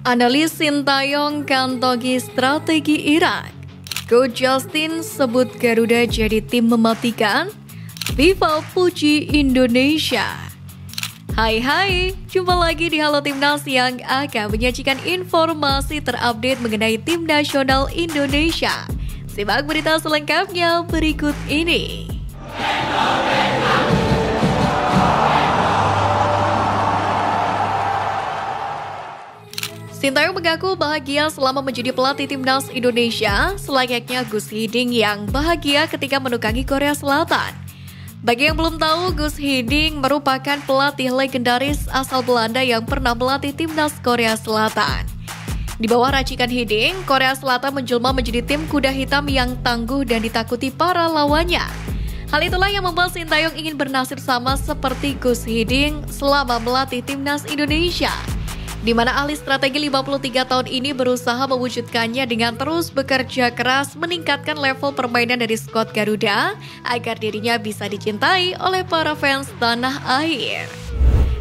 Analis Sintayong kantongi strategi Irak. Coach Justin sebut Garuda jadi tim mematikan. FIFA puji Indonesia. Hai, jumpa lagi di Halo Timnas yang akan menyajikan informasi terupdate mengenai tim nasional Indonesia. Simak berita selengkapnya berikut ini. Sintayong mengaku bahagia selama menjadi pelatih timnas Indonesia, selayaknya Gus Hiding yang bahagia ketika menukangi Korea Selatan. Bagi yang belum tahu, Gus Hiding merupakan pelatih legendaris asal Belanda yang pernah melatih timnas Korea Selatan. Di bawah racikan Hiding, Korea Selatan menjelma menjadi tim kuda hitam yang tangguh dan ditakuti para lawannya. Hal itulah yang membuat Sintayong ingin bernasib sama seperti Gus Hiding selama melatih timnas Indonesia, di mana ahli strategi 53 tahun ini berusaha mewujudkannya dengan terus bekerja keras meningkatkan level permainan dari skuad Garuda agar dirinya bisa dicintai oleh para fans tanah air.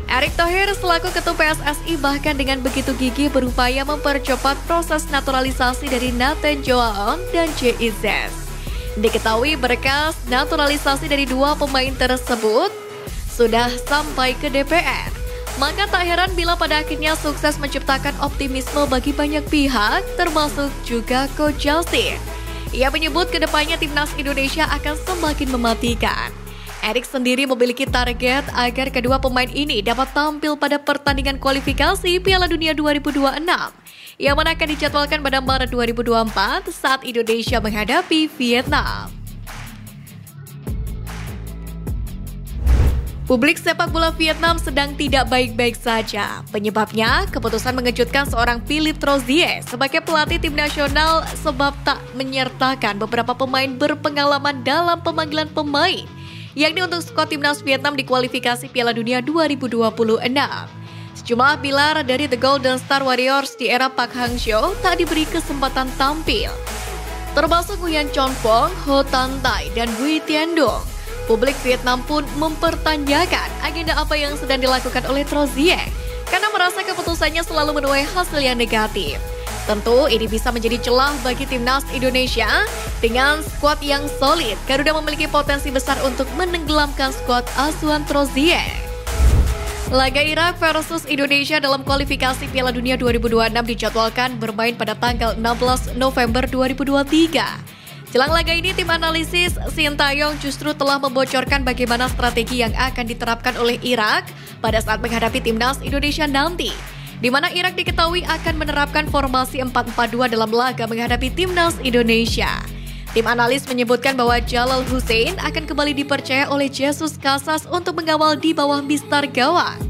Erick Thohir selaku ketua PSSI bahkan dengan begitu gigih berupaya mempercepat proses naturalisasi dari Nathan Joaon dan JIZ. Diketahui berkas naturalisasi dari dua pemain tersebut sudah sampai ke DPR. Maka tak heran bila pada akhirnya sukses menciptakan optimisme bagi banyak pihak, termasuk juga Coach Justin. Ia menyebut kedepannya timnas Indonesia akan semakin mematikan. Erick sendiri memiliki target agar kedua pemain ini dapat tampil pada pertandingan kualifikasi Piala Dunia 2026, yang mana akan dijadwalkan pada Maret 2024 saat Indonesia menghadapi Vietnam. Publik sepak bola Vietnam sedang tidak baik-baik saja. Penyebabnya, keputusan mengejutkan seorang Philippe Troussier sebagai pelatih tim nasional sebab tak menyertakan beberapa pemain berpengalaman dalam pemanggilan pemain, yakni untuk skuad timnas Vietnam di kualifikasi Piala Dunia 2026. Sejumlah pilar dari The Golden Star Warriors di era Park Hang-seo tak diberi kesempatan tampil, termasuk Nguyen Chon Phong, Ho Tan Tai, dan Bui Tien Dung. Publik Vietnam pun mempertanyakan agenda apa yang sedang dilakukan oleh Troussier karena merasa keputusannya selalu menuai hasil yang negatif. Tentu ini bisa menjadi celah bagi timnas Indonesia. Dengan skuad yang solid, Garuda memiliki potensi besar untuk menenggelamkan skuad asuhan Troussier. Laga Irak versus Indonesia dalam kualifikasi Piala Dunia 2026 dijadwalkan bermain pada tanggal 16 November 2023. Jelang laga ini, tim analisis Sintayong justru telah membocorkan bagaimana strategi yang akan diterapkan oleh Irak pada saat menghadapi timnas Indonesia nanti, di mana Irak diketahui akan menerapkan formasi 4-4-2 dalam laga menghadapi timnas Indonesia. Tim analis menyebutkan bahwa Jalal Hussein akan kembali dipercaya oleh Jesus Casas untuk mengawal di bawah mistar gawang.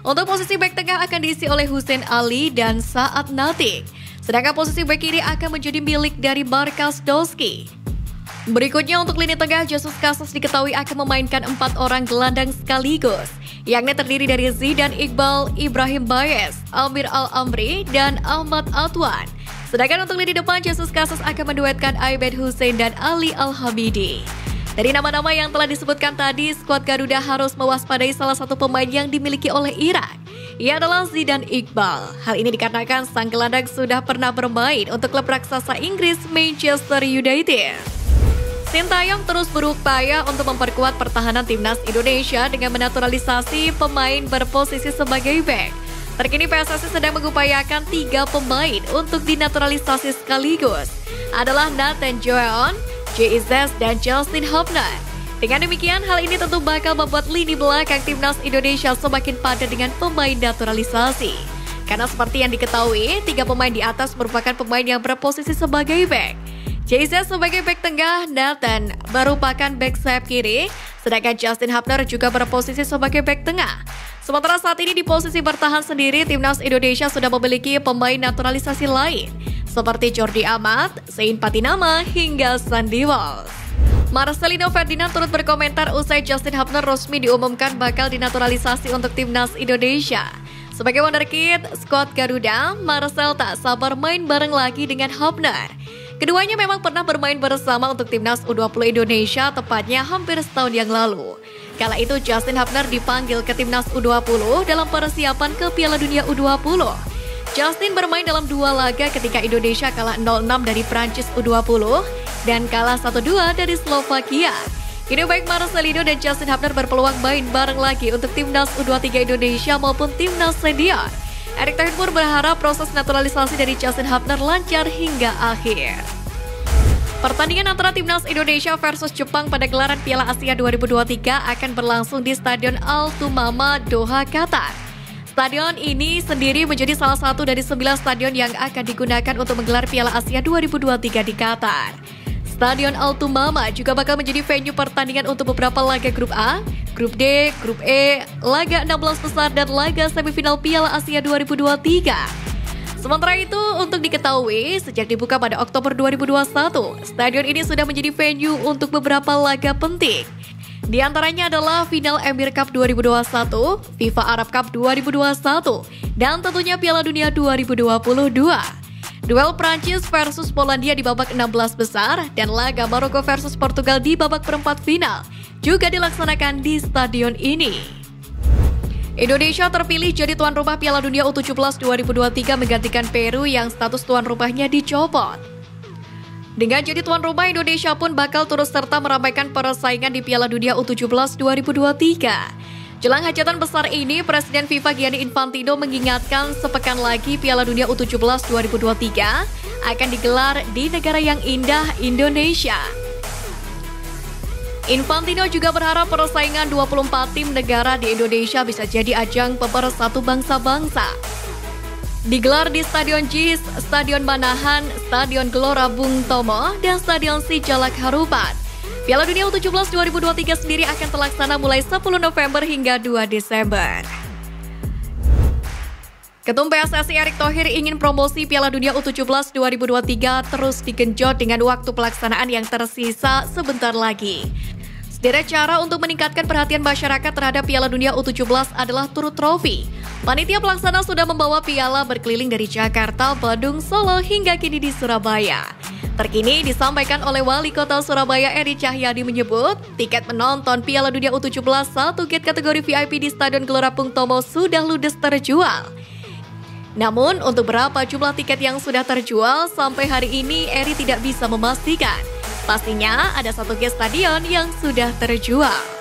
Untuk posisi bek tengah akan diisi oleh Hussein Ali dan Saad Natik. Sedangkan posisi bek kiri akan menjadi milik dari Marcus Doski. Berikutnya untuk lini tengah, Jesus Casas diketahui akan memainkan 4 orang gelandang sekaligus, yakni terdiri dari Zidan Iqbal, Ibrahim Baez, Amir Al-Amri, dan Ahmad Atwan. Sedangkan untuk lini depan, Jesus Casas akan menduetkan Aibed Hussein dan Ali Al-Hamidi. Dari nama-nama yang telah disebutkan tadi, skuad Garuda harus mewaspadai salah satu pemain yang dimiliki oleh Irak. Ia adalah Zidan Iqbal. Hal ini dikarenakan sang gelandang sudah pernah bermain untuk klub raksasa Inggris Manchester United. Sintayong terus berupaya untuk memperkuat pertahanan timnas Indonesia dengan menaturalisasi pemain berposisi sebagai bek. Terkini PSSI sedang mengupayakan 3 pemain untuk dinaturalisasi sekaligus, adalah Nathan Joaon, JIZ, dan Justin Hubner. Dengan demikian, hal ini tentu bakal membuat lini belakang timnas Indonesia semakin padat dengan pemain naturalisasi. Karena seperti yang diketahui, 3 pemain di atas merupakan pemain yang berposisi sebagai bek. JIZ sebagai bek tengah, Nathan merupakan bek sayap kiri, sedangkan Justin Hubner juga berposisi sebagai bek tengah. Sementara saat ini di posisi bertahan sendiri, timnas Indonesia sudah memiliki pemain naturalisasi lain, seperti Jordi Amat, Sein Patinama, hingga Sandy Walsh. Marcelino Ferdinand turut berkomentar usai Justin Hubner resmi diumumkan bakal dinaturalisasi untuk timnas Indonesia. Sebagai wonderkid skuad Garuda, Marcel tak sabar main bareng lagi dengan Hubner. Keduanya memang pernah bermain bersama untuk timnas U20 Indonesia tepatnya hampir setahun yang lalu. Kala itu Justin Hubner dipanggil ke timnas U20 dalam persiapan ke Piala Dunia U20. Justin bermain dalam 2 laga ketika Indonesia kalah 0-6 dari Prancis U20 dan kalah 1-2 dari Slovakia. Kini baik Marcelino dan Justin Hubner berpeluang main bareng lagi untuk timnas U23 Indonesia maupun timnas senior. Erick Thohir pun berharap proses naturalisasi dari Justin Hubner lancar hingga akhir. Pertandingan antara timnas Indonesia versus Jepang pada gelaran Piala Asia 2023 akan berlangsung di Stadion Al Thumama, Doha, Qatar. Stadion ini sendiri menjadi salah satu dari 9 stadion yang akan digunakan untuk menggelar Piala Asia 2023 di Qatar. Stadion Al Thumama juga bakal menjadi venue pertandingan untuk beberapa laga Grup A, Grup D, Grup E, laga 16 besar dan laga semifinal Piala Asia 2023. Sementara itu, untuk diketahui, sejak dibuka pada Oktober 2021, stadion ini sudah menjadi venue untuk beberapa laga penting. Di antaranya adalah final Emir Cup 2021, FIFA Arab Cup 2021, dan tentunya Piala Dunia 2022. Duel Prancis versus Polandia di babak 16 besar dan laga Maroko versus Portugal di babak perempat final juga dilaksanakan di stadion ini. Indonesia terpilih jadi tuan rumah Piala Dunia U17 2023 menggantikan Peru yang status tuan rumahnya dicopot. Dengan jadi tuan rumah, Indonesia pun bakal turut serta meramaikan persaingan di Piala Dunia U17 2023. Jelang hajatan besar ini, Presiden FIFA Gianni Infantino mengingatkan sepekan lagi Piala Dunia U17 2023 akan digelar di negara yang indah, Indonesia. Infantino juga berharap persaingan 24 tim negara di Indonesia bisa jadi ajang pemersatu bangsa-bangsa. Digelar di Stadion JIS, Stadion Manahan, Stadion Gelora Bung Tomo, dan Stadion Sijalak Harupat. Piala Dunia U17 2023 sendiri akan terlaksana mulai 10 November hingga 2 Desember. Ketum PSSI Erick Thohir ingin promosi Piala Dunia U17 2023 terus digenjot dengan waktu pelaksanaan yang tersisa sebentar lagi. Sederet cara untuk meningkatkan perhatian masyarakat terhadap Piala Dunia U17 adalah turut trofi. Panitia pelaksana sudah membawa piala berkeliling dari Jakarta, Bandung, Solo, hingga kini di Surabaya. Terkini disampaikan oleh Wali Kota Surabaya Eri Cahyadi menyebut, tiket menonton Piala Dunia U17 1 gate kategori VIP di Stadion Gelora Bung Tomo sudah ludes terjual. Namun, untuk berapa jumlah tiket yang sudah terjual, sampai hari ini Eri tidak bisa memastikan. Pastinya ada 1 gate stadion yang sudah terjual.